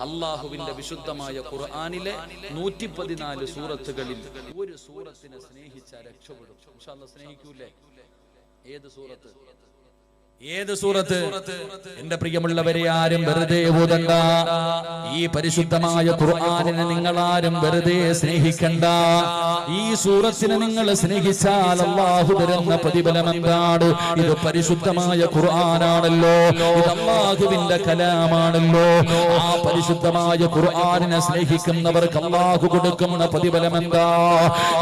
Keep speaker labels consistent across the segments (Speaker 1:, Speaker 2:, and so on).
Speaker 1: അള്ളാഹുവിന്റെ വിശുദ്ധമായ ഖുർആനിലെ 114 സൂറത്തുകളിൽ ഒരു സൂറത്തിനെ സ്നേഹിച്ചാൽ രക്ഷപ്പെടും. ഇൻഷാ അല്ലാഹ് സ്നേഹിക്കൂലേ? ഏത് സൂറത്ത്? എന്റെ പ്രിയമുള്ളവരെ, ആരും വെറുതെ ഓതണ്ട. ഈ പരിശുദ്ധമായ ഖുർആനിനെ നിങ്ങൾ ആരും വെറുതെ സ്നേഹിക്കണ്ട. ഈ സൂറത്തിനെ നിങ്ങൾ സ്നേഹിച്ചാൽ അല്ലാഹു തരുന്ന പ്രതിഫലം എന്താണ്? ഇത് പരിശുദ്ധമായ ഖുർആനാണല്ലോ, ഇത് അല്ലാഹുവിന്റെ കലാമാണല്ലോ. ആ പരിശുദ്ധമായ ഖുർആനിനെ സ്നേഹിക്കുന്നവർക്ക് അല്ലാഹു കൊടുക്കുന്ന പ്രതിഫലം എന്താ?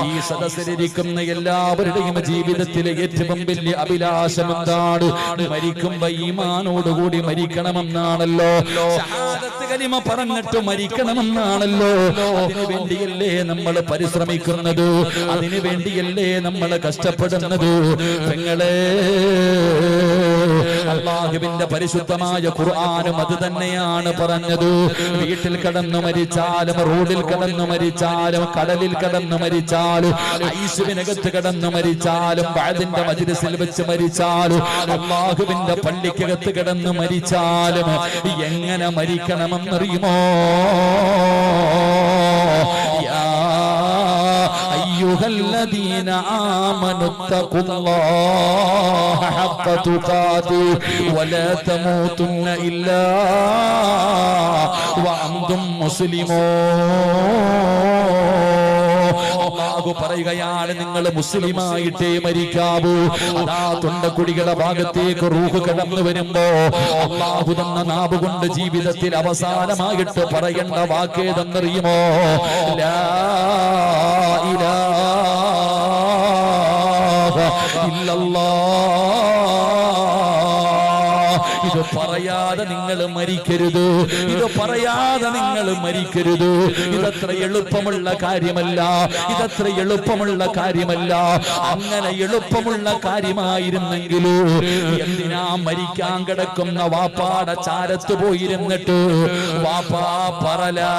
Speaker 1: ഈ സദസ്സിലിരിക്കുന്ന എല്ലാവരുടെയും ജീവിതത്തിലെ ഏറ്റവും വലിയ അഭിലാഷം എന്താണ്? മരിക്കുമ്പോ ഈമാനോടുകൂടി മരിക്കണമെന്നാണല്ലോ. ഷഹാദത്ത് കലിമ പറഞ്ഞിട്ട് മരിക്കണമെന്നാണല്ലോ. അതിനു വേണ്ടിയല്ലേ നമ്മൾ പരിശ്രമിക്കുന്നത്, അതിനു വേണ്ടിയല്ലേ നമ്മൾ കഷ്ടപ്പെടുന്നത്. പെങ്ങളെ, അല്ലാഹുവിന്റെ പരിശുദ്ധമായ ഖുർആനും അത് തന്നെയാണ് പറഞ്ഞത്. വീട്ടിൽ കിടന്നു മരിച്ചാലും, റോഡിൽ കിടന്നു മരിച്ചാലും, കടലിൽ കിടന്നു മരിച്ചാലും, ഐസുവിനകത്ത് കിടന്നു മരിച്ചാലും, വഅദിന്റെ മജ്‌ലിസിൽ വെച്ച് മരിച്ചാലും, അല്ലാഹുവിന്റെ പള്ളിക്കകത്ത് കിടന്നു മരിച്ചാലും എങ്ങനെ മരിക്കണമെന്നറിയുമോ? യാ അയ്യുഹല്ലദീന ആമനുത്തഖുല്ലാഹ ഹഖ്ക തുഖാതിഹി വലാ തമൂതുന്ന ഇല്ലാ വഅൻതും മുസ്ലിമൂൻ. അല്ലാഹു പറയുകയാണ്, നിങ്ങൾ മുസ്ലിമായിട്ടേ മരിക്കാവൂ. അതാ തൊണ്ടക്കുടികളുടെ ഭാഗത്തേക്ക് റൂഹ് കടന്നു വരുമ്പോ അല്ലാഹു തന്ന നാവ് കൊണ്ട് ജീവിതത്തിൽ അവസാനമായിട്ട് പറയേണ്ട വാക്കേതെന്നറിയുമോ? ലാ ഇലാഹ ഇല്ലല്ലാഹ്. ഇത് പറയാതെ നിങ്ങൾ മരിക്കരുത്, ഇത് പറയാതെ നിങ്ങൾ മരിക്കരുത്. ഇതത്ര എളുപ്പമുള്ള കാര്യമല്ല, ഇതത്ര എളുപ്പമുള്ള കാര്യമല്ല. അങ്ങനെ എളുപ്പമുള്ള കാര്യമായിരുന്നെങ്കിൽ എന്തിനാ മരിക്കാൻ കിടക്കുന്ന വാപ്പാടെ ചാരത്ത് പോയിരുന്നിട്ട് വാപ്പാ പറലാ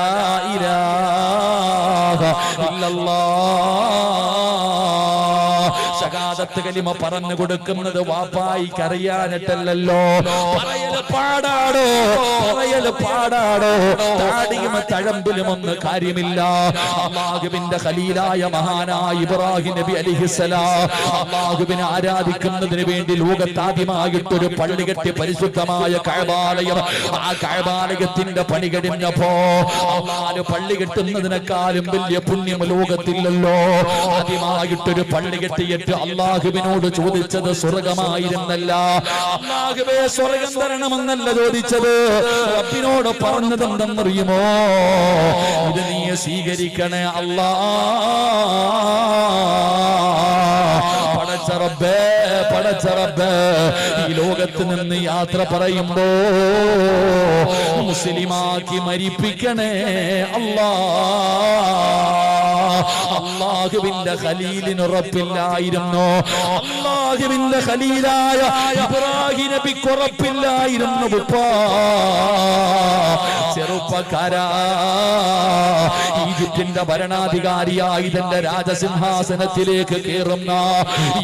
Speaker 1: ഇലാഹ ഇല്ലല്ലാഹ് ഷഹാദത്ത് കലിമ പറഞ്ഞു കൊടുക്കുന്നത് വാപ്പായിക്ക് അറിയാനിട്ടല്ലോ. പറയല് പാടാടോ, പറയല് പാടാടോ. താടിയും തഴമ്പിലും ഒന്നും കാര്യമില്ല. അല്ലാഹുവിന്റെ ഖലീലായ മഹാനായ ഇബ്രാഹിം നബി അലൈഹിസ്സലാം അല്ലാഹുവിനെ ആരാധിക്കുന്നതിന് വേണ്ടി ലോകത്താദ്യമായിട്ടൊരു പള്ളി കെട്ടി പരിശുദ്ധമായ കഅബാലയം. ആ കഅബാലയത്തിന്റെ പണി കഴിഞ്ഞപ്പോ അല്ലാഹു പള്ളി കെട്ടുന്നതിനേക്കാളും വലിയ പുണ്യം ലോകത്തില്ലല്ലോ. ആദ്യമായിട്ടൊരു പള്ളി കെട്ടിയിട്ട് അല്ലാഹുവിനോട് ചോദിച്ചത് സ്വർഗമായിരുന്നല്ല, അല്ലാഹുവേ സ്വർഗം തരണമെന്നല്ല ചോദിച്ചത്. റബ്ബിനോട് പറഞ്ഞത് എന്തെന്നറിയുമോ? ഇത് നീ സ്വീകരിക്കണേ അല്ലാ. പടച്ച റബ്ബേ, ഈ ലോകത്ത് നിന്ന് യാത്ര പറയുമ്പോ മുസ്ലിമാക്കി മരിപ്പിക്കണേ അല്ലാ. അല്ലാഹുവിന്റെ ഖലീലിന് ഉറപ്പില്ലായിരുന്നു, അല്ലാഹുവിന്റെ ഖലീലായ ഇബ്രാഹിം നബിക്ക് ഉറപ്പില്ലായിരുന്നു. ചെറുപ്പക്കാരാ, ഈജിപ്തിന്റെ ഭരണാധികാരിയായി തന്റെ രാജസിംഹാസനത്തിലേക്ക് കയറുന്ന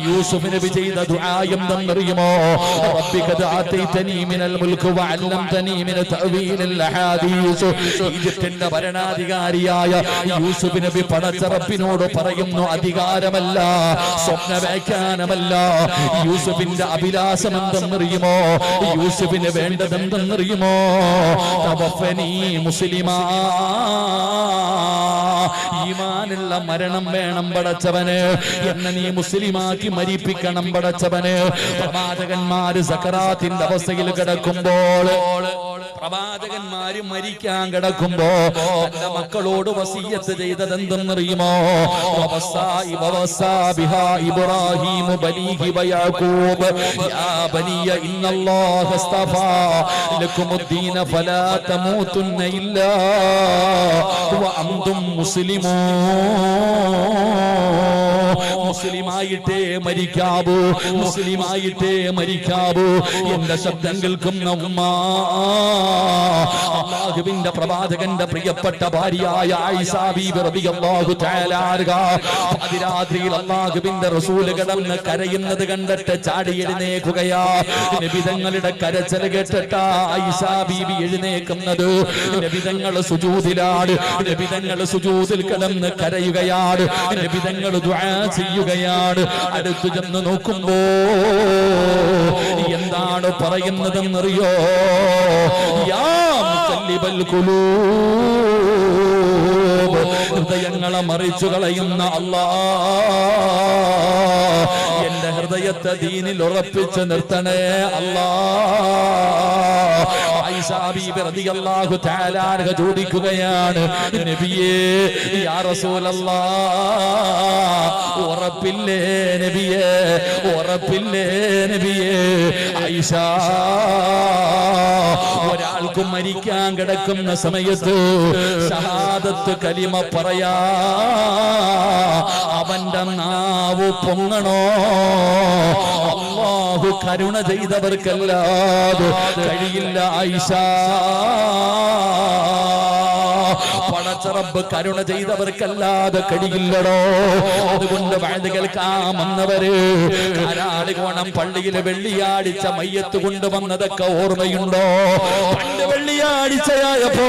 Speaker 1: യൂസുഫ് നബി ചെയ്ത ദുആ എന്തെന്നറിയുമോ? റബ്ബിക ആതൈതനി മിനൽ മുൽക്ക് വഅല്ലംതനി മിൻ തഅവീലിൽ അഹാദീസ്. ഈജിപ്തിന്റെ ഭരണാധികാരിയായ യൂസുഫ് നബി പടച്ച റബ്ബിനോട് പറയുന്നു, അധികാരമല്ല, സ്വപ്ന വ്യാഖ്യാനമല്ല, യൂസുഫിന്റെ അഭിലാഷം എന്തെന്നറിയുമോ? യൂസുഫിന് വേണ്ടത് എന്തെന്നറിയുമോ? തവഫനി മുസ്ലിമാ, ഈമാനുള്ള മരണം വേണം പടച്ചവന്, എന്നെ നീ മുസ്ലിമാക്കി മരിപ്പിക്കണം പടച്ചവന്. പ്രവാചകന്മാര് സക്കറാത്തിന്റെ അവസ്ഥയിൽ കിടക്കുമ്പോൾ, പ്രവാചകന്മാര് മരിക്കാൻ കിടക്കുമ്പോ തന്റെ മക്കളോട് വസിയ്യത്ത് ചെയ്തത് എന്തെന്നറിയുമോ? ഇബ്രാഹിം ബനീഹി വയാഖൂബ് യാ ബനിയ ഇന്നല്ലാഹ അസ്തഫാ ലക്കുമുദ്ദീന ഫലാ തമൂതുന്ന ഇല്ലാ വഅൻതും മുസ്ലിമൂൻ. മുസ്ലിമായിട്ടേ മരിക്കാവൂ, മുസ്ലിമായിട്ടേ മരിക്കാവൂ. എന്റെ ശബ്ദം കേൾക്കുന്ന ഉമ്മ, അല്ലാഹുവിന്റെ പ്രവാചകന്റെ പ്രിയപ്പെട്ട ഭാര്യയായ ആയിഷ ബീബി റളിയല്ലാഹു തആല അൻഹ പാതിരാത്രിയിൽ അല്ലാഹുവിന്റെ റസൂൽ കിടന്ന് കരയുന്നത് കണ്ടിട്ട് ചാടി എഴുന്നേൽക്കുകയാ. നബി തങ്ങളുടെ കരച്ചിൽ കേട്ടിട്ട് ആയിഷ ബീബി എഴുന്നേൽക്കുന്നത്. നബി തങ്ങൾ സുജൂദിലാണ്, നബി തങ്ങൾ സുജൂദിൽ കിടന്ന് കരയുകയാണ്, നബി തങ്ങൾ ദുആ ചെയ്യുകയാണ്. അടുത്തു ചെന്ന് നോക്കുമ്പോ എന്താണ് പറയുന്നതെന്നറിയോ? യാ മുഖല്ലിബൽ ഖുലൂബ്, ഹൃദയങ്ങളെ മറിച്ചു കളയുന്ന അല്ലാഹ്, എന്റെ ഹൃദയത്തെ ദീനിൽ ഉറപ്പിച്ച് നിർത്തണേ അല്ലാഹ്. ആയിഷ ബീബി റളിയല്ലാഹു തആല അൻഹ ചോദിക്കുകയാണ്, നബിയേ യാ റസൂലല്ലാഹ്, ഉറപ്പില്ലേ നബിയേ, ഉറപ്പില്ലേ നബിയേ? ആയിഷ, ഒരാൾക്കും മരിക്കാൻ കിടക്കുന്ന സമയത്ത് ഷഹാദത്ത് കലിമ പറയാ അവന്റെ നാവ് പൊങ്ങണോ? അല്ലാഹു കരുണ ചെയ്തവർക്കല്ലാതെ കഴിയില്ല ആയിഷ. പടച്ചറബ് കരുണ ചെയ്തവർക്കല്ലാതെ കഴിയില്ലടോ. അതുകൊണ്ട് വഅദ് കേൾക്കാൻ വന്നവര് കാരാളികോണം പള്ളിയിലെ വെള്ളിയാഴ്ച മയ്യത്ത് കൊണ്ടുവന്നതൊക്കെ ഓർമ്മയുണ്ടോ? പണ്ട് വെള്ളിയാഴ്ചയായപ്പോ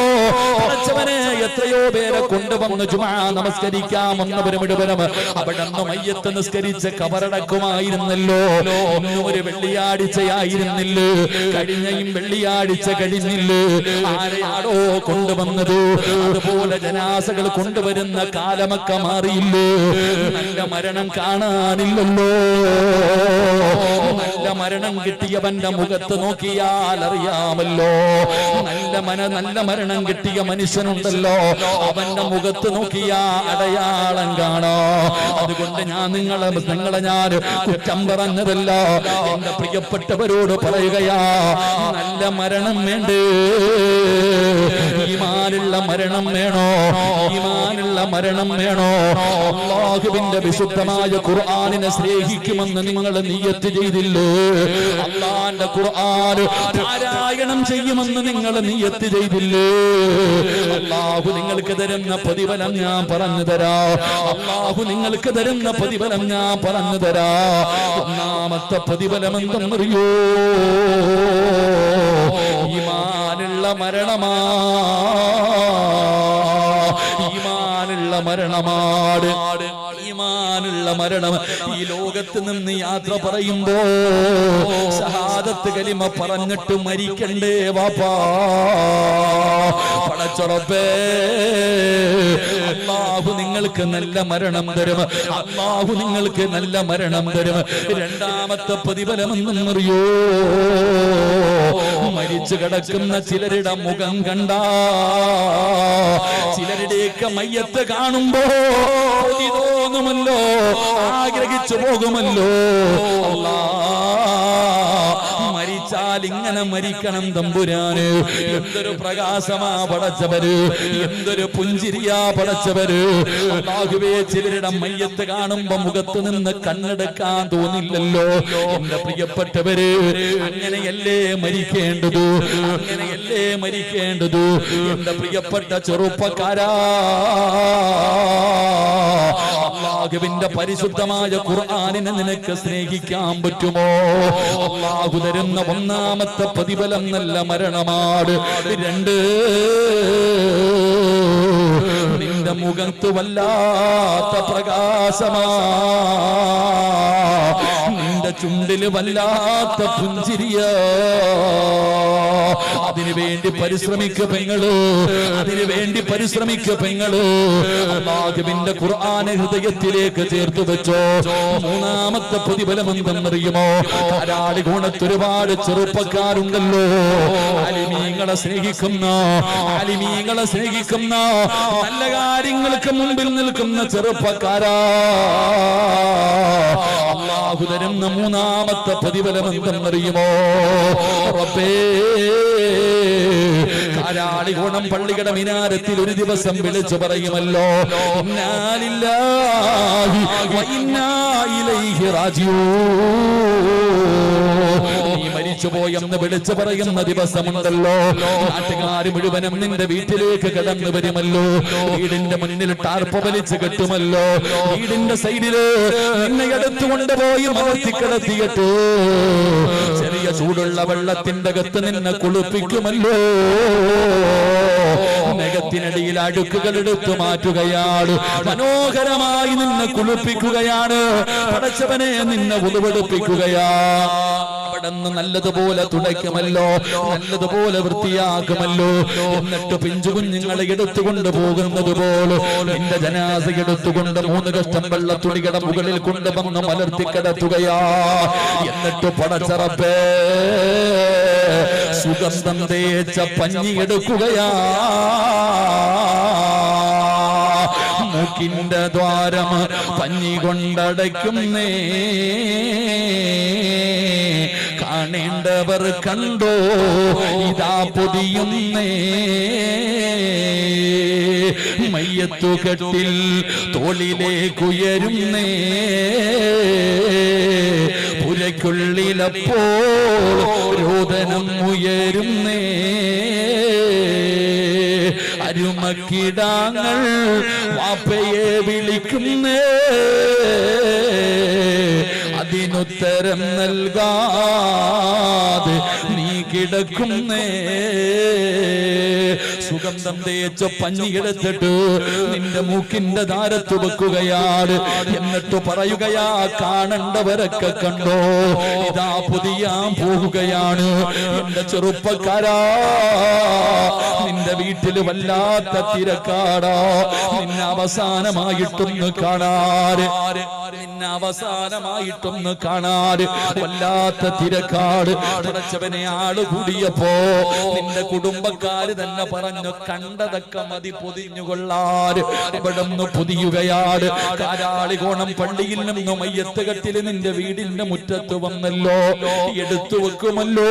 Speaker 1: പടച്ചവനെ എത്രയോ പേരെ കൊണ്ടുവന്ന് ജുമാ നമസ്കരിക്കാൻ വന്നവരും മുഴുവനും അവിടെ നിന്ന് മയ്യത്ത് നിസ്കരിച്ച് കബറടക്കുമായിരുന്നല്ലോ. ഇന്നും ഒരു വെള്ളിയാഴ്ചയായിരുന്നില്ലേ? കഴിഞ്ഞയും വെള്ളിയാഴ്ച കഴിഞ്ഞില്ലേ? ആരെയാണോ കൊണ്ടുവന്നത്? അതുപോലെ ജനാസകൾ കൊണ്ടുവരുന്ന കാലമൊക്കെ മാറിയില്ലേ? നല്ല മരണം കാണാനില്ലല്ലോ. നല്ല മരണം കിട്ടിയവന്റെ മുഖത്ത് നോക്കിയാൽ അറിയാമല്ലോ. നല്ല മരണം കിട്ടിയ മനുഷ്യനുണ്ടല്ലോ, അവന്റെ മുഖത്ത് നോക്കിയാ അടയാളം കാണാം. അതുകൊണ്ട് ഞാൻ നിങ്ങളെ ഞാൻ കുറ്റം പറഞ്ഞതല്ല, എന്റെ പ്രിയപ്പെട്ടവരോട് പറയുകയാ, നല്ല മരണം വേണ്ടേ? ഈമാനുള്ള മരണം വേണോ? ഈമാനുള്ള മരണം വേണോ? അല്ലാഹുവിന്റെ വിശുദ്ധമായ ഖുർആനിനെ സ്നേഹിക്കുമെന്ന് നിങ്ങൾ നിയ്യത്ത് ചെയ്തില്ലേ? അല്ലാഹുവിന്റെ ഖുർആൻ പാരായണം ചെയ്യുമെന്ന് നിങ്ങൾ നിയ്യത്ത് ചെയ്തില്ലേ? അല്ലാഹു നിങ്ങൾക്ക് തരുന്ന പ്രതിഫലം ഞാൻ പറഞ്ഞു തരാം. അല്ലാഹു നിങ്ങൾക്ക് തരുന്ന പ്രതിഫലം ഞാൻ പറഞ്ഞു തരാം. ഒന്നാമത്തെ പ്രതിഫലം എന്തെന്നറിയോ? ഈമാനുള്ള മരണമാ, ഈമാനുള്ള മരണമാണ്, ഈമാനുള്ള മരണം. ഈ ലോകത്ത് നിന്ന് യാത്ര പറയുമ്പോ ഷഹാദത്ത് കലിമ പറഞ്ഞിട്ട് മരിക്കണ്ടേ വാപ്പാ? പടച്ചറബ്ബേ, അല്ലാഹു നിങ്ങൾക്ക് നല്ല മരണം തരും, അല്ലാഹു നിങ്ങൾക്ക് നല്ല മരണം തരും. രണ്ടാമത്തെ പ്രതിഫലം എന്നറിയോ? മരിച്ചു കിടക്കുന്ന ചിലരുടെ മുഖം കണ്ടാ, ചിലരുടെയൊക്കെ മയ്യത്ത് കാണുമ്പോ തോന്നുമല്ലോ, ആഗ്രഹിച്ചു പോകുമല്ലോ. മരിച്ചാൽ ഇങ്ങനെ മരിക്കണം തമ്പുരാന്. എന്തൊരു പ്രകാശമാ പടച്ചവര്, എന്തൊരു പുഞ്ചിരിയാ പടച്ചവര്. അല്ലാഹുവേ, ചിലരുടെ മയ്യത്ത് കാണുമ്പോ മുഖത്ത് നിന്ന് കണ്ണെടുക്കാൻ തോന്നില്ലല്ലോ. എന്റെ പ്രിയപ്പെട്ടവര്, അങ്ങനെയല്ലേ മരിക്കേണ്ടത്, അങ്ങനെയല്ലേ മരിക്കേണ്ടത്. എന്റെ പ്രിയപ്പെട്ട ചെറുപ്പക്കാരാ, അല്ലാഹുവിന്റെ പരിശുദ്ധമായ ഖുർആനിനെ നിനക്ക് സ്നേഹിക്കാൻ പറ്റുമോ? അല്ലാഹു തരുന്ന ഒന്നാമത്തെ പ്രതിഫലം നല്ല മരണമാണ്. രണ്ട്, നിന്റെ മുഖത്ത് വല്ലാത്ത പ്രകാശമാ, നിന്റെ ചുണ്ടില് വല്ലാത്ത പുഞ്ചിരിയാ. അതിനുവേണ്ടി പരിശ്രമിക്കുക പെങ്ങള്, അതിനുവേണ്ടി പരിശ്രമിക്കുക പെങ്ങള്. അല്ലാഹുവിന്റെ ഖുർആനെ ഹൃദയത്തിലേക്ക് ചേർത്ത് വെച്ചോ. മൂന്നാമത്തെ പ്രതിഫലം എന്തെന്നറിയുമോ? കാരാളി ഗുണത്ത് ഒരുപാട് ചെറുപ്പക്കാരുണ്ടല്ലോ, ആലിമീങ്ങളെ സ്നേഹിക്കുന്ന, ആലിമീങ്ങളെ സ്നേഹിക്കുന്ന, നല്ല കാര്യങ്ങൾക്ക് മുമ്പിൽ നിൽക്കുന്ന ചെറുപ്പക്കാരാ. അല്ലാഹു തരുന്ന മൂന്നാമത്തെ പ്രതിഫലം എന്തെന്നറിയുമോ? റബ്ബേ, കാരാളികോണം പള്ളിയുടെ മിനാരത്തിൽ ഒരു ദിവസം വിളിച്ചു പറയുമല്ലോ, ഇന്നാ ലില്ലാഹി വ ഇന്നാ ഇലൈഹി റാജിഊൻ. നീ മരിച്ചുപോയെന്ന് വിളിച്ചു പറയുന്ന ദിവസമുണ്ടല്ലോ, നാട്ടുകാർ മുഴുവനും നിന്റെ വീട്ടിലേക്ക് കടന്നു വരുമല്ലോ, വീടിന്റെ മുന്നിൽ ടാർപ്പ വലിച്ചു കെട്ടുമല്ലോ, വീടിന്റെ സൈഡില് നിന്നെ എടുത്തുകൊണ്ടുപോയി മറത്തിക്കിടത്തിയിട്ട് ചെറിയ ചൂടുള്ള വെള്ളത്തിന്റെ അകത്ത് നിന്നെ കുളിപ്പിക്കുമല്ലോ, നഖത്തിനടിയിൽ അഴുക്കുകൾ എടുത്തു മാറ്റുകയാണ്, മനോഹരമായി നിന്നെ കുളിപ്പിക്കുകയാണ്, പടച്ചവനെ നിന്നെ ഉളുവെടുപ്പിക്കുകയാ. അവിടെന്ന് നല്ലതുപോലെ തുടയ്ക്കുമല്ലോ, നല്ലതുപോലെ വൃത്തിയാക്കുമല്ലോ. എന്നിട്ട് പിഞ്ചു കുഞ്ഞുങ്ങളെ എടുത്തുകൊണ്ട് പോകുന്നത് പോലെ നിന്റെ ജനാസ എടുത്തുകൊണ്ട് 3 കഷ്ടം വെള്ള തുണികളുടെ മുകളിൽ കൊണ്ടുവന്ന് മലർത്തി കിടത്തുകയാ. എന്നിട്ട് പടച്ചറപ്പേ സുഗന്ധം തേച്ച പഞ്ഞി എടുക്കുകയാ, മൂക്കിന്റെ ദ്വാരം പഞ്ഞി കൊണ്ടടയ്ക്കുന്നേ, കാണേണ്ടവർ കണ്ടോ ഇതാ പൊതിയുന്നേ, മയ്യത്തുകെട്ടിൽ തോളിലേക്കുയരുന്നേ, പുരയ്ക്കുള്ളിലപ്പോൾ രോദനം ഉയരുന്നേ, അരുമക്കിടാങ്ങൾ വാപ്പയെ വിളിക്കുന്നേ, അതിനുത്തരം നൽകാതെ നീ കിടക്കുന്നേ. സുഗന്ധം തേച്ച പഞ്ഞിയെടുത്തിട്ട് നിന്റെ മൂക്കിന്റെ ധാരത്ത് വെക്കുകയാണ്. എന്നിട്ട് പറയുകയാ, കാണണ്ടവരൊക്കെ കണ്ടോ ഇതാ പൊതിയാൻ പോകുകയാണ്. എന്റെ ചെറുപ്പക്കാരാ, നിന്റെ വീട്ടിൽ വല്ലാത്ത തിരക്കാടാ, നിന്നെ അവസാനമായിട്ടൊന്ന് കാണാറ്, നിന്നെ അവസാനമായിട്ടൊന്ന് കാണാറ്, വല്ലാത്ത തിരക്കാട്. പടച്ചവനെ ആള് കൂടിയപ്പോ നിന്റെ കുടുംബക്കാര് തന്നെ പറഞ്ഞു, കണ്ടതൊക്കെ മതി പൊതിഞ്ഞുകൊള്ളാറ്. അവിടെ നിന്ന് പൊതിയുകയാണ്. കാരാളികോണം പള്ളിയിൽ നിന്ന് മയ്യത്ത് കെട്ടിൽ നിന്റെ വീടിന്റെ മുറ്റത്ത് വന്നല്ലോ, എടുത്തു വെക്കുമല്ലോ,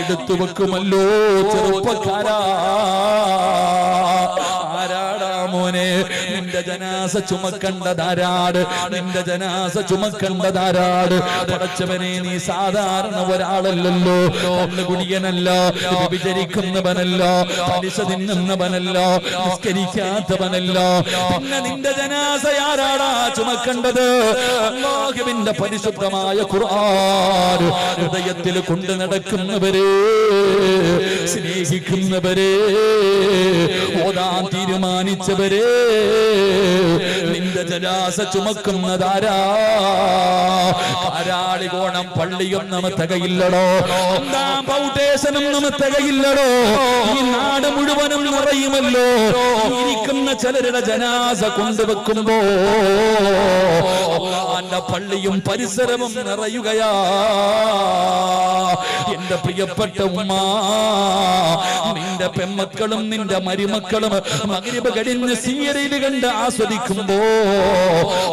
Speaker 1: എടുത്തു വെക്കുമല്ലോ. ചെറുപ്പക്കാരാ, ആരാടാ മോനെ നിന്റെ ജനാസ ചുമക്കണ്ടതാരാട്, നിന്റെ ജനാസ ചുമക്കണ്ടതാരാട്? പടച്ചവനെ, നീ സാധാരണ ഒരാളല്ലല്ലോ, കള്ളുകുടിയനല്ല, വ്യഭിചരിക്കുന്നവനല്ല, പലിശ തിന്നുന്നവനല്ല, നിസ്കരിക്കാത്തവനല്ല. പിന്നെ നിന്റെ ജനാസ ആരാടാ ചുമക്കണ്ടത്? അല്ലാഹുവിന്റെ പരിശുദ്ധമായ ഖുർആൻ ഹൃദയത്തിൽ കൊണ്ടു നടക്കുന്നവരെ, സ്നേഹിക്കുന്നവരെ, ഓതാൻ തീരുമാനിച്ചവരെ, നിന്റെ ജനാസ ചുമക്കുന്നതാരാ? കാരാളികോണം പള്ളിയൊന്നും തികയില്ലടോ, ഫൗണ്ടേഷനൊന്നും തികയില്ലടോ, ഈ നാട് മുഴുവനും നിറയുമല്ലോ. ഇരിക്കുന്ന ചിലരുടെ ജനാസ കൊണ്ടുവെക്കുമ്പോ അല്ലാഹുവിന്റെ പള്ളിയും പരിസരവും നിറയുകയാ. എന്റെ പ്രിയപ്പെട്ട ഉമ്മ, നിന്റെ പെമ്മക്കളും നിന്റെ മരുമക്കളും മഗ്രിബ് കഴിഞ്ഞ് സീരിയൽ കണ്ട് ആസ്വദിക്കുമ്പോ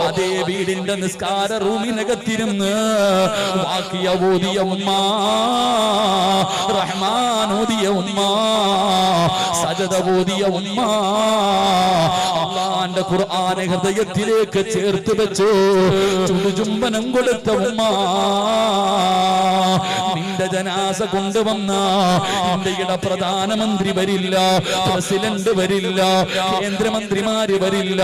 Speaker 1: അതേ വീടിന്റെ നിസ്കാര റൂമിനകത്തിരുന്ന് വാക്കിയ ഓതിയ ഉമ്മ, റഹ്മാൻ ഓതിയ ഉമ്മ, സജദ ഓതിയ ഉമ്മ, അല്ലാഹുവിന്റെ ഖുർആൻ ഹൃദയത്തിലേക്ക് ചേർത്ത് വെച്ച് ചുടുചുംബനം കൊടുത്ത ഉമ്മ, നിന്റെ ജനാസ കൊണ്ടുവന്ന ഇന്ത്യയുടെ പ്രധാനമന്ത്രി വരില്ല, പ്രസിഡന്റ് വരില്ല, കേന്ദ്രമന്ത്രിമാര് വരില്ല,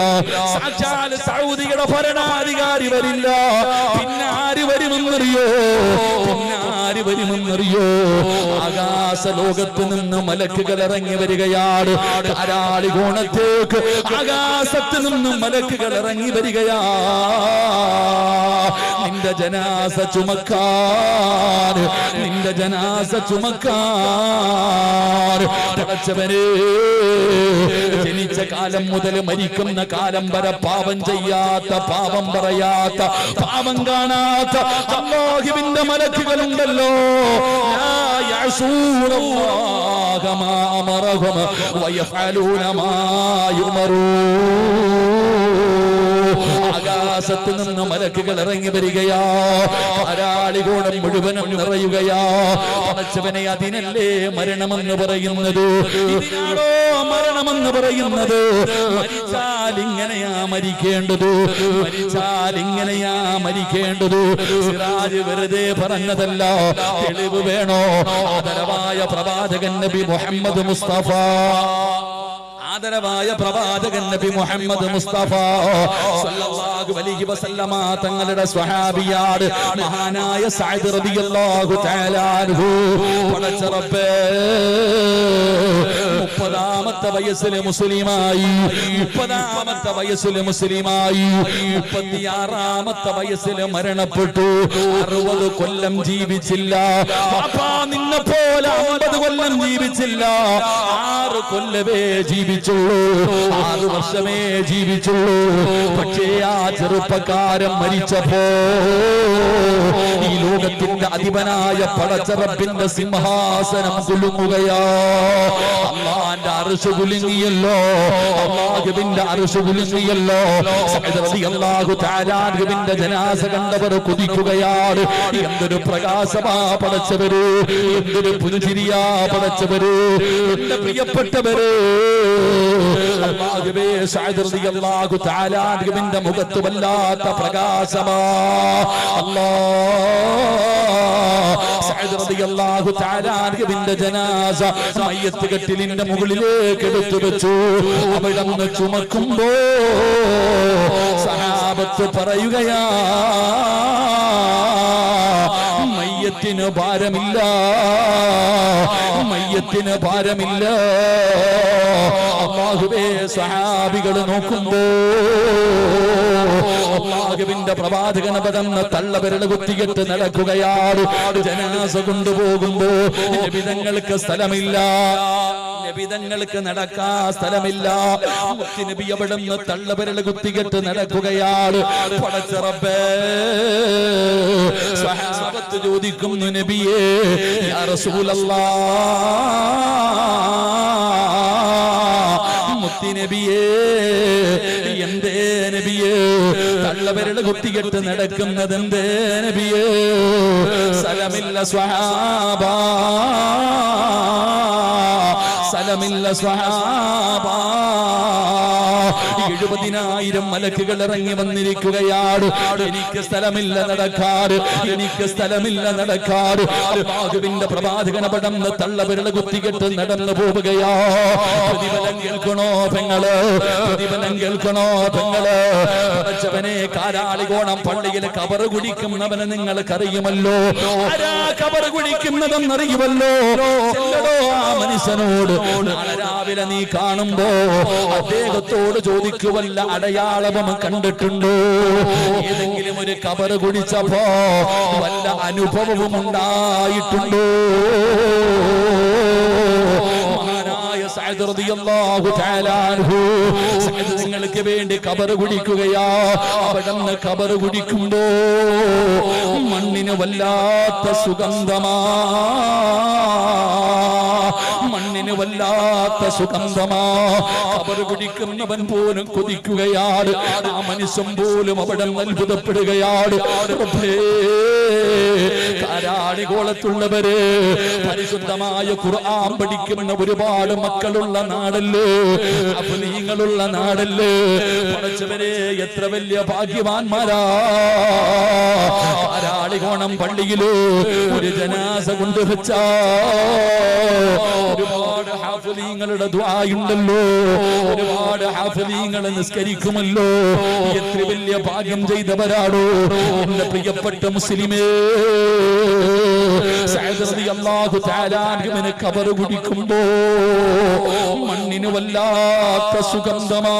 Speaker 1: സാക്ഷാൽ സൗദിയുടെ ഭരണാധികാരി വരില്ല. പിന്നെ ആര് വരുമെന്നറിയോ? പിന്നെ ആര് വരുമെന്നറിയോ? ആകാശ ലോകത്ത് നിന്ന് മലക്കുകൾ ഇറങ്ങി വരികയാണ്. കാരാളികോണത്തേക്ക് ആകാശത്ത് നിന്നും മലക്കുകൾ ഇറങ്ങി വരികയാ. നിന്റെ ജനാസ ചുമക്കാൻ, നിന്റെ ജനാസ ചുമക്കാൻ. പടച്ചവനെ, ജനിച്ച കാലം മുതൽ മരിക്കുന്ന കാലം വരെ പാപം ചെയ്യാത്ത, പാപം പറയാത്ത, പാപം കാണാത്ത അല്ലാഹുവിന്റെ മലക്കുകളുണ്ടല്ലോ. ലാ യഅസൂനല്ലാഹ മാ അമറഹും വയഫഅലൂന മാ യുമറൂൻ. ആകാശത്ത് നിന്ന് മലക്കുകൾ ഇറങ്ങി വരികയാ, ധാരാളികോണം മുഴുവനും നിറയുകയാ. പടച്ചവനെ, അതിനല്ലേ മരണമെന്ന് പറയുന്നത്? ഇതിനാണോ മരണമെന്ന് പറയുന്നത്? മരിച്ചാൽ ഇങ്ങനെയാ മരിക്കേണ്ടത്, മരിച്ചാൽ ഇങ്ങനെയാ മരിക്കേണ്ടത്. സിറാജ് വെറുതെ പറഞ്ഞതല്ല, തെളിവ് വേണോ? ആദരവായ പ്രവാചകൻ നബി മുഹമ്മദ് മുസ്തഫ, ആദരവായ പ്രവാചകൻ നബി മുഹമ്മദ് മുസ്തഫ സല്ലല്ലാഹു അലൈഹി വസല്ലമ തങ്ങളുടെ സ്വഹാബിയാണ് മഹാനായ സഅദ് റളിയല്ലാഹു തആല അൻഹു. പടച്ച റബ്ബേ, 30ാമത്തെ വയസ്സിൽ മുസ്ലിമായി, 30ാമത്തെ വയസ്സിൽ മുസ്ലിമായി, 36ാമത്തെ വയസ്സിൽ മരണപ്പെട്ടു. 60 കൊല്ലം ജീവിച്ചില്ല. പാപ്പാ, നിന്നെ പോലെ 50 കൊല്ലം ജീവിച്ചില്ല, 6 കൊല്ലമേ ജീവിച്ചുള്ളൂ, 6 വർഷമേ ജീവിച്ചുള്ളൂ. പക്ഷേ ആ ചെറുപ്പക്കാരൻ മരിച്ചപ്പോ ഈ ലോകത്തിന്റെ അധിപനായ പടച്ച റബ്ബിന്റെ സിംഹാസനം കുലുങ്ങുകയാ. അല്ലാഹുവിന്റെ അർശ് കുലുങ്ങിയല്ലോ, അല്ലാഹുവിന്റെ അർശ് കുലുങ്ങിയല്ലോ. സഅദ് റളിയല്ലാഹു തആല അൻഹുവിന്റെ ജനാസ കണ്ടവർ കുതിക്കുകയാണ്. എന്തൊരു പ്രകാശമാ പടച്ചവര്, എന്തൊരു പുതുചിരിയാ പടച്ചവര്. എന്റെ പ്രിയപ്പെട്ടവര്, അല്ലാഹുവേ, സഅദ് റളിയല്ലാഹു തആല അൻഹുവിന്റെ മുഖത്ത് വല്ലാത്ത പ്രകാശമാ. അല്ലാഹ്, സഅദ് റളിയല്ലാഹു തആല അൻഹുവിന്റെ ജനാസ മയ്യത്ത് കട്ടിലിന്റെ മുകളിലേക്ക് എടുത്തു വെച്ചു. അവിടുന്ന് ചുമക്കുമ്പോ സഹാബത്ത് പറയുകയാ, മയ്യത്തിന് ഭാരമില്ല, മയ്യത്തിന് ഭാരമില്ല. അല്ലാഹുവേ, സഹാബികൾ നോക്കുമ്പോ അല്ലാഹുവിന്റെ പ്രവാചകൻ പദന്ന തള്ളവിരൽ കുത്തിയിട്ട് നടക്കുകയാണ്. ജനാസ കൊണ്ടുപോകുമ്പോ നബിതങ്ങൾക്ക് സ്ഥലമില്ല, നബിതങ്ങൾക്ക് നടക്കാൻ സ്ഥലമില്ല. നബി അവിടുന്ന് തള്ളവിരൽ കുത്തിയിട്ട് നടക്കുകയാണ്. പടച്ച റബ്ബേ, സഹാബത്ത് ചോദിക്കുന്നു, നബിയേ, യാ റസൂലല്ലാഹ്, മുത്തി നബിയേ, എന്തേ നബിയേ തള്ളവിരൽ കുത്തിയിട്ട് നടക്കുന്നത്? എന്തേ നബിയേ? സലമില്ല സ്വഹാബ, സലമില്ല സ്വഹാബ. 70,000 മലക്കുകൾ ഇറങ്ങി വന്നിരിക്കുകയാണ്. എനിക്ക് സ്ഥലമില്ല നടക്കാറ്, എനിക്ക് സ്ഥലമില്ല നടക്കാറ്. അല്ലാഹുവിന്റെ പ്രവാചകൻ പടന്ന് തള്ളവിരൽ കുത്തിയിട്ട് നടന്നു പോവുകയാ. പ്രതിഫലം കേൾക്കണോ പെങ്ങള്, പ്രതിഫലം കേൾക്കണോ പെങ്ങള്? പടച്ചവനെ, കാരാളികോണം പള്ളിയിൽ കബറ് കുടിക്കുന്നവനെ നിങ്ങൾക്കറിയുമല്ലോ. ആരാ കബറ് കുടിക്കുന്നതെന്നറിയുമല്ലോ. ചെല്ലടോ ആ മനുഷ്യനോട്. നാളെ രാവിലെ നീ കാണുമ്പോ അദ്ദേഹത്തോട് ചോദിക്കുവല്ല അടയാളവും കണ്ടിട്ടുണ്ടോ? ഏതെങ്കിലും ഒരു കബറ് കുടിച്ചപ്പോ വല്ല അനുഭവവും ഉണ്ടായിട്ടുണ്ടോ? മഹാനായ സഅദ് റളിയല്ലാഹു തആല അൻഹു, സഅദ് നിങ്ങൾക്ക് വേണ്ടി കബറ് കുടിക്കുകയാ. അവിടുന്ന് കബറ് കുടിക്കുമ്പോ മണ്ണിന് വല്ലാത്ത സുഗന്ധമാ, മണ്ണിന് വല്ലാത്ത സുഗന്ധമാ. കബറ് കുടിക്കുന്നവൻ പോലും കൊതിക്കുകയാണ്, ആ മനുഷ്യൻ പോലും അവിടെ അത്ഭുതപ്പെടുകയാണ്. കാരാളികോളത്തുള്ളവര് പരിശുദ്ധമായ ഖുർആൻ പഠിക്കുന്ന ഒരുപാട് മക്കളുള്ള നാടല്ലേ, അഫ്ലീങ്ങളുള്ള നാടല്ലേ. പടച്ചവരെ, എത്ര വലിയ ഭാഗ്യവാന്മാരാ. കാരാളികോണം പള്ളിയില് ഒരു ജനാസ കൊണ്ടുവച്ച ഒരുപാട് ഹാഫിളീങ്ങളുടെ ദുആയുണ്ടല്ലോ, ഒരുപാട് ഹാഫിളീങ്ങൾ നിസ്കരിക്കുമല്ലോ. എത്ര വലിയ ഭാഗ്യം ചെയ്തവരാണോ എന്റെ പ്രിയപ്പെട്ട മുസ്ലിമേ. സഅദ് റളിയല്ലാഹു തആല അൻഹുവിനെ ഖബർ കുടിക്കുമ്പോ മണ്ണിന് വല്ലാത്ത സുഗന്ധമാ,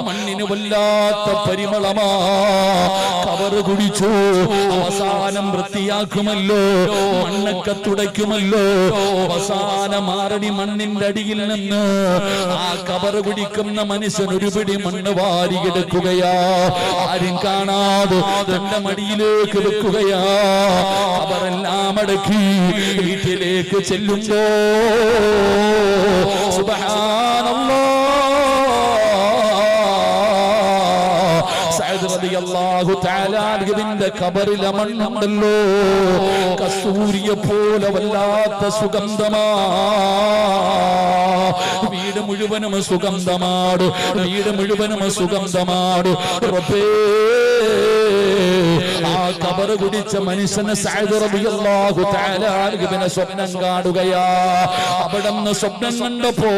Speaker 1: മണ്ണിന് മണ്ണിന് വല്ലാത്ത പരിമളമാ. കബറ് കുടിച്ചു, അവസാനം വൃത്തിയാക്കുമല്ലോ, മണ്ണൊക്കെ തുടയ്ക്കുമല്ലോ. അവസാനം ആറടി മണ്ണിന്റെ അടിയിൽ നിന്ന് ആ കബറ് കുടിക്കുന്ന മനുഷ്യൻ ഒരു പിടി മണ്ണ് വാരിയെടുക്കുകയാ. ആരും കാണാതെ തന്റെ മടിയിലേക്ക് വെക്കുകയാ. കബറെല്ലാം അടക്കി വീട്ടിലേക്ക് ചെല്ലുമ്പോ സുബ്ഹാനല്ലാഹ്, സഅദ് റളിയല്ലാഹു തആല അൻഹുവിന്റെ ഖബറിലെ മണ്ണുണ്ടല്ലോ, കസ്തൂരിയെ പോലെ വല്ലാത്ത സുഗന്ധമാ. വീട് മുഴുവനും സുഗന്ധമാണ്, വീട് മുഴുവനും സുഗന്ധമാണ്. റബ്ബേ, ആ ഖബറ് കുടിച്ച മനുഷ്യന് സഅദ് റളിയല്ലാഹു തആല അൻഹുവിനെ സ്വപ്നം കാണുകയാ. അവിടുന്ന് സ്വപ്നം കണ്ടപ്പോ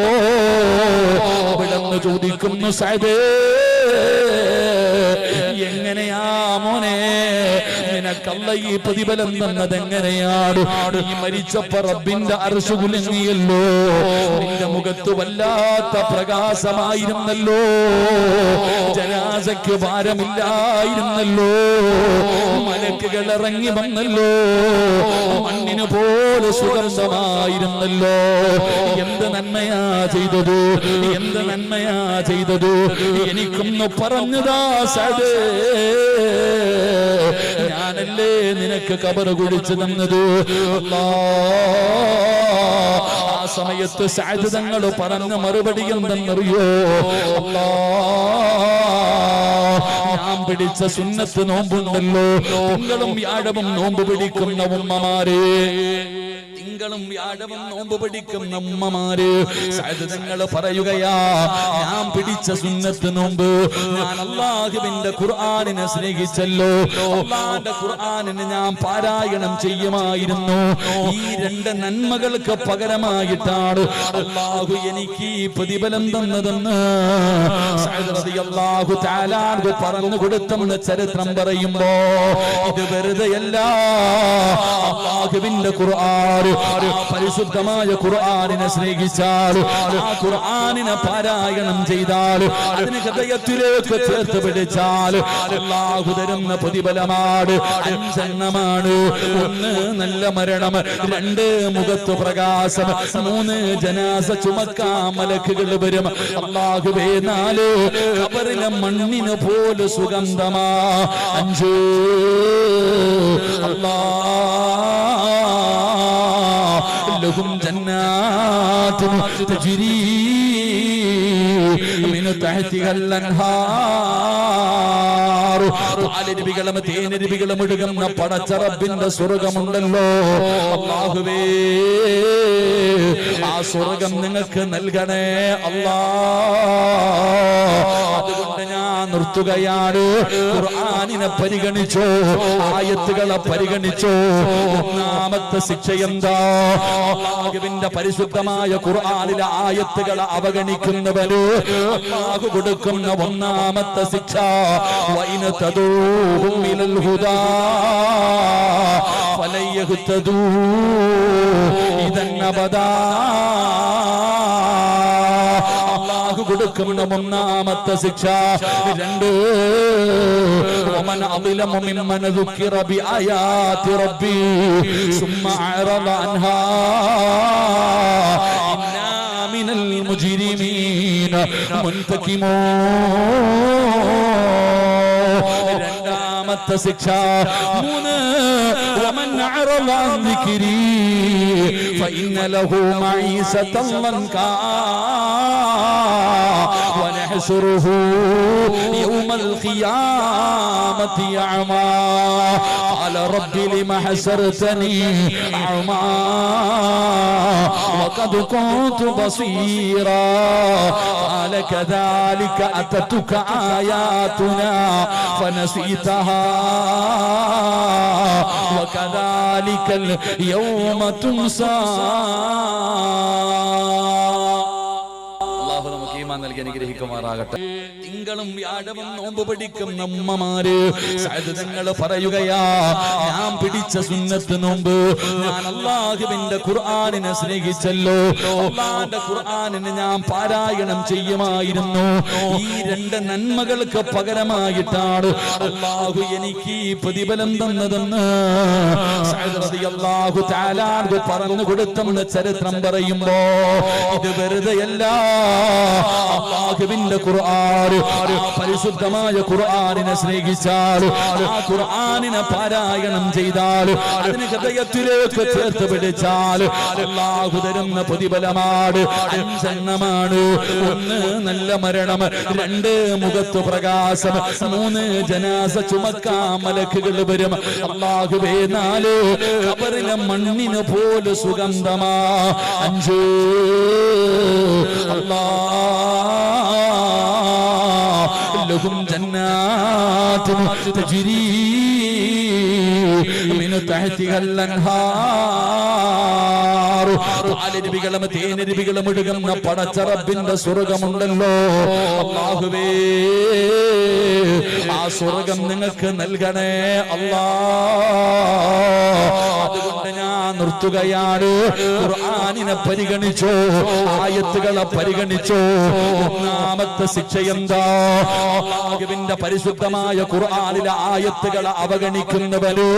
Speaker 1: അവിടുന്ന് ചോദിക്കുന്നു, സഅദേ, എങ്ങനെയാ മോനെ നിനക്കല്ല ഈ പ്രതിഫലം തന്നത്? എങ്ങനെയാണ്? നീ മരിച്ചപ്പോ റബ്ബിന്റെ അർശ് കുലുങ്ങിയല്ലോ, നിന്റെ മുഖത്ത് വല്ലാത്ത പ്രകാശമായിരുന്നല്ലോ, ജനാസയ്ക്ക് ഭാരമില്ലായിരുന്നല്ലോ, മലക്കുകൾ ഇറങ്ങി വന്നല്ലോ, മണ്ണിന് പോലെ സുഗന്ധമായിരുന്നല്ലോ. എന്ത് നന്മയാ ചെയ്തത്, എന്ത് നന്മയാ ചെയ്തത്? എനിക്കൊന്ന് പറഞ്ഞതാ സഅദേ, ഞാനല്ലേ നിനക്ക് ഖബർ കുടിച്ചു തന്നത്? ആ സമയത്ത് സഅദ് തങ്ങൾ പറഞ്ഞ മറുപടി എന്തെന്നറിയോ? ഞാൻ പിടിച്ച സുന്നത്ത് നോമ്പുണ്ടല്ലോ, തിങ്കളും വ്യാഴവും നോമ്പ് പിടിക്കുന്ന ഉമ്മമാരെ, തിങ്കളും വ്യാഴവും നോമ്പ് പിടിക്കുന്ന ഉമ്മമാര്, സഅദ് തങ്ങൾ പറയുകയാ, ഞാൻ പിടിച്ച സുന്നത്ത് നോമ്പ്, ഞാൻ അല്ലാഹുവിന്റെ ഖുർആനിനെ സ്നേഹിച്ചല്ലോ, അല്ലാഹുവിന്റെ ഖുർആനിനെ ഞാൻ പാരായണം ചെയ്യുമായിരുന്നു. ഈ രണ്ട് നന്മകൾക്ക് പകരമായിട്ടാണ് അല്ലാഹു എനിക്ക് ഈ പ്രതിഫലം തന്നതെന്ന് സഅദ് റളിയല്ലാഹു തആല അൻഹു പറഞ്ഞു കൊടുത്തെന്ന് ചരിത്രം പറയുമ്പോ ഇത് വെറുതെയല്ല. അല്ലാഹുവിന്റെ ഖുർആൻ, പരിശുദ്ധമായ ഖുർആനിനെ സ്നേഹിച്ചാൽ, ആ ഖുർആനിനെ പാരായണം ചെയ്താൽ, അതിന് ഹൃദയത്തിലേക്ക് ചേർത്ത് പിടിച്ചാൽ അല്ലാഹു തരുന്ന പ്രതിഫലമാണ് അഞ്ചെണ്ണമാണ്. ഒന്ന് നല്ല മരണം, രണ്ട് മുഖത്ത് പ്രകാശം, മൂന്ന് ജനാസ ചുമക്കാൻ മലക്കുകൾ വരും. അല്ലാഹുവേ, നാല് ഖബറിലെ മണ്ണിന് പോലെ സുഗന്ധമാ. അഞ്ച് ലഹും ജന്നാത്തുൻ തജ്രീ മിൻ തഹ്തിഹൽ അൻഹാർ. പാലരുവികളും തേനരുവികളും ഒഴുകുന്ന പടച്ച റബ്ബിന്റെ സ്വർഗമുണ്ടല്ലോ. അല്ലാഹുവേ, ആ സ്വർഗം നിങ്ങൾക്ക് നൽകണേ അല്ലാ. അതുകൊണ്ട് ഞാൻ നിർത്തുകയാണ്. ഖുർആനിനെ പരിഗണിച്ചോ, ആയത്തുകളെ പരിഗണിച്ചോ. ഒന്നാമത്തെ ശിക്ഷ എന്താ? അല്ലാഹുവിന്റെ പരിശുദ്ധമായ ഖുർആനിലെ ആയത്തുകളെ അവഗണിക്കുന്നവന് അല്ലാഹു കൊടുക്കുന്ന ഒന്നാമത്തെ ശിക്ഷ, വൈന തദൂഹും ഇലൽ ഹുദാ ഫലൻ യഹ്തദൂ ഇദൻ അബദാ. അല്ലാഹു കൊടുക്കുന്ന ഒന്നാമത്തെ ശിക്ഷ. രണ്ട്, വമൻ അളിലമു മിമ്മൻ ദുക്കിറ ബിആയാതി റബ്ബി സുമ്മ അഅറദ അൻഹാ ഇന്നാ മിനൽ മുജ്രിമീന മുൻതകിമൂൻ. രണ്ടാമത്തെ ശിക്ഷ. മൂന്ന്, വമൻ അഅറദ അൻ ദിക്രി ഫഇന്ന ലഹു മഈസതൻ ലൻകാ ونحشره يوم القيامة أعمى قال رب لم حشرتني أعمى وقد كنت بصيرا قال كذلك أتتك آياتنا فنسيتها وكذلك اليوم تنسى. ഈമാൻ നൽകി അനുഗ്രഹിക്കുമാറാകട്ടെ. തിങ്കളും വ്യാഴവും നോമ്പ് പിടിക്കുന്ന ഉമ്മമാര് തങ്ങൾ പറയുകയാ, ഞാൻ പിടിച്ച സുന്നത്ത് നോമ്പ്, ഞാൻ അല്ലാഹുവിന്റെ ഖുർആനിനെ സ്നേഹിച്ചല്ലോ, അല്ലാഹുവിന്റെ ഖുർആനിനെ ഞാൻ പാരായണം ചെയ്യുമായിരുന്നു. ഈ രണ്ട് നന്മകൾക്ക് പകരമായിട്ടാണ് അല്ലാഹു എനിക്ക് ഈ പ്രതിഫലം തന്നതെന്ന് സഅദ് റളിയല്ലാഹു തആല പറഞ്ഞു കൊടുത്തെന്ന് ചരിത്രം പറയുമ്പോ ഇത് വെറുതെയല്ല. അല്ലാഹുവിന്റെ ഖുർആൻ, പരിശുദ്ധമായ ഖുർആനിനെ സ്നേഹിച്ചാൽ, ആ ഖുർആനിനെ പാരായണം ചെയ്താൽ, അതിന് ഹൃദയത്തിലേക്ക് ചേർത്ത് പിടിച്ചാൽ അല്ലാഹു തരുന്ന പ്രതിഫലമാണ് അഞ്ചെണ്ണമാണ്. ഒന്ന് നല്ല മരണം, രണ്ട് മുഖത്ത് പ്രകാശം, മൂന്ന് ജനാസ ചുമക്കാൻ മലക്കുകൾ വരും. അല്ലാഹുവേ, നാല് ഖബറിലെ മണ്ണിന് പോലെ സുഗന്ധമാ. അഞ്ച് ലഹും ജന്നാത്തുൻ തജ്രീ മിൻ തഹ്തിഹൽ അൻഹാർ. പാലരുവികളും തേനരുവികളും ഒഴുകുന്ന പടച്ച റബ്ബിന്റെ സ്വർഗമുണ്ടല്ലോ. അല്ലാഹുവേ, ആ സ്വർഗം നിങ്ങൾക്ക് നൽകണേ അല്ലാ. അതുകൊണ്ട് ഞാൻ നിർത്തുകയാണ്. ഖുർആനിനെ പരിഗണിച്ചോ, ആയത്തുകളെ പരിഗണിച്ചോ. ഒന്നാമത്തെ ശിക്ഷ എന്താ? അല്ലാഹുവിന്റെ പരിശുദ്ധമായ ഖുർആനിലെ ആയത്തുകളെ അവഗണിക്കുന്നവന്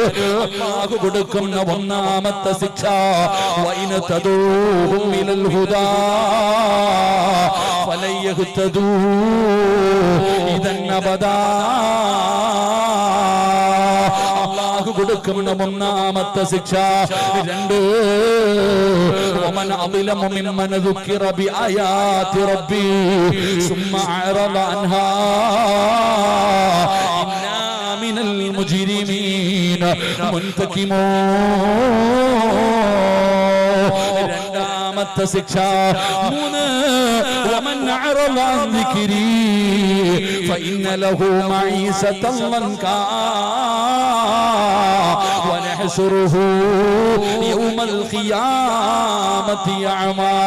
Speaker 1: അല്ലാഹു കൊടുക്കുന്ന ഒന്നാമത്തെ ശിക്ഷ വൈന തദൂഹും ഇലൽ ഹുദാ ഫലൻ യഹ്തദൂ ഇദൻ അബദാ. അല്ലാഹു കൊടുക്കുന്ന ഒന്നാമത്തെ ശിക്ഷ. രണ്ട്, വമൻ അളിമു മിമ്മൻ ദുക്കിറ ബിആയാതി റബ്ബി സുമ്മ അറള അൻഹാ ഇന്നാ മിനൽ മുജ്രിമീന മുൻതഖിമൂൻ. രണ്ടാമത്തെ ശിക്ഷ. മൂന്ന്, വമൻ അറള അൻ ദിക്രി ഫഇന്ന ലഹു മഈസതൻ ലൻകാ ونحشره يوم القيامة أعمى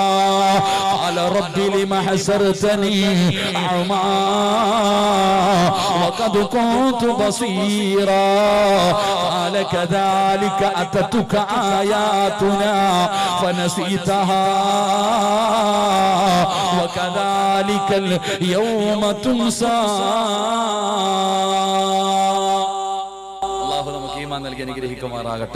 Speaker 1: قال رب لم حشرتني أعمى وقد كنت بصيرا قال كذلك أتتك آياتنا فنسيتها وكذلك اليوم تنسى. അല്ലാഹു നമുക്ക് ഈമാൻ നൽകി അനുഗ്രഹിക്കുമാറാകട്ടെ.